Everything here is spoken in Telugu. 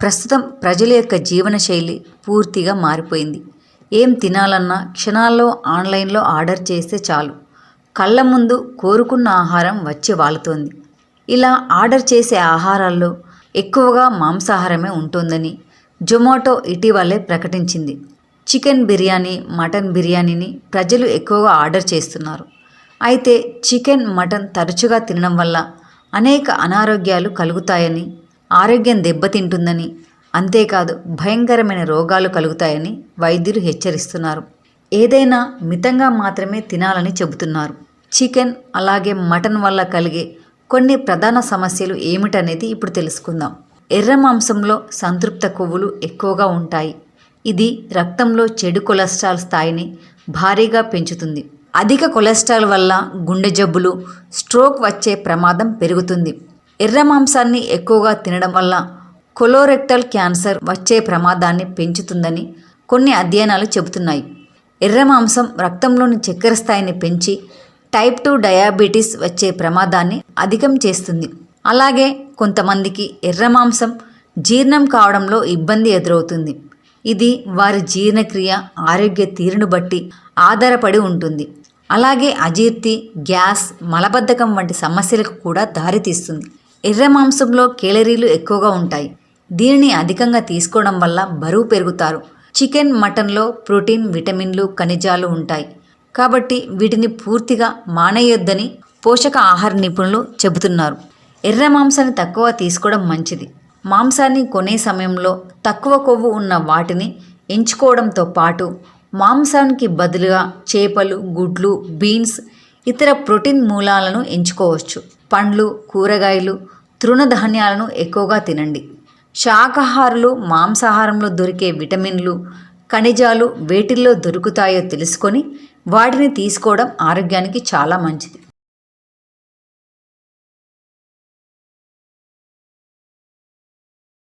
ప్రస్తుతం ప్రజల యొక్క జీవనశైలి పూర్తిగా మారిపోయింది. ఏం తినాలన్నా క్షణాల్లో ఆన్లైన్లో ఆర్డర్ చేస్తే చాలు, కళ్ళ ముందు కోరుకున్న ఆహారం వచ్చి వాలుతోంది. ఇలా ఆర్డర్ చేసే ఆహారాల్లో ఎక్కువగా మాంసాహారమే ఉంటుందని జొమాటో ఇటీవలే ప్రకటించింది. చికెన్ బిర్యానీ, మటన్ బిర్యానీని ప్రజలు ఎక్కువగా ఆర్డర్ చేస్తున్నారు. అయితే చికెన్, మటన్ తరచుగా తినడం వల్ల అనేక అనారోగ్యాలు కలుగుతాయని, ఆరోగ్యం దెబ్బతింటుందని, అంతేకాదు భయంకరమైన రోగాలు కలుగుతాయని వైద్యులు హెచ్చరిస్తున్నారు. ఏదైనా మితంగా మాత్రమే తినాలని చెబుతున్నారు. చికెన్ అలాగే మటన్ వల్ల కలిగే కొన్ని ప్రధాన సమస్యలు ఏమిటనేది ఇప్పుడు తెలుసుకుందాం. ఎర్ర మాంసంలో సంతృప్త కొవ్వులు ఎక్కువగా ఉంటాయి. ఇది రక్తంలో చెడు కొలెస్ట్రాల్ స్థాయిని భారీగా పెంచుతుంది. అధిక కొలెస్ట్రాల్ వల్ల గుండె జబ్బులు, స్ట్రోక్ వచ్చే ప్రమాదం పెరుగుతుంది. ఎర్ర మాంసాన్ని ఎక్కువగా తినడం వల్ల కొలోరెక్టల్ క్యాన్సర్ వచ్చే ప్రమాదాన్ని పెంచుతుందని కొన్ని అధ్యయనాలు చెబుతున్నాయి. ఎర్ర మాంసం రక్తంలోని చక్కెర స్థాయిని పెంచి టైప్ 2 డయాబెటీస్ వచ్చే ప్రమాదాన్ని అధికం చేస్తుంది. అలాగే కొంతమందికి ఎర్ర మాంసం జీర్ణం కావడంలో ఇబ్బంది ఎదురవుతుంది. ఇది వారి జీర్ణక్రియ, ఆరోగ్య తీరును బట్టి ఆధారపడి ఉంటుంది. అలాగే అజీర్తి, గ్యాస్, మలబద్ధకం వంటి సమస్యలకు కూడా దారితీస్తుంది. ఎర్ర మాంసంలో కేలరీలు ఎక్కువగా ఉంటాయి. దీనిని అధికంగా తీసుకోవడం వల్ల బరువు పెరుగుతారు. చికెన్, మటన్లో ప్రోటీన్, విటమిన్లు, ఖనిజాలు ఉంటాయి. కాబట్టి వీటిని పూర్తిగా మానేయొద్దని పోషక ఆహార నిపుణులు చెబుతున్నారు. ఎర్ర మాంసాన్ని తక్కువ తీసుకోవడం మంచిది. మాంసాన్ని కొనే సమయంలో తక్కువ కొవ్వు ఉన్న వాటిని ఎంచుకోవడంతో పాటు మాంసానికి బదులుగా చేపలు, గుడ్లు, బీన్స్, ఇతర ప్రోటీన్ మూలాలను ఎంచుకోవచ్చు. పండ్లు, కూరగాయలు, తృణధాన్యాలను ఎక్కువగా తినండి. శాకాహారులు మాంసాహారంలో దొరికే విటమిన్లు, ఖనిజాలు వేటిల్లో దొరుకుతాయో తెలుసుకొని వాటిని తీసుకోవడం ఆరోగ్యానికి చాలా మంచిది.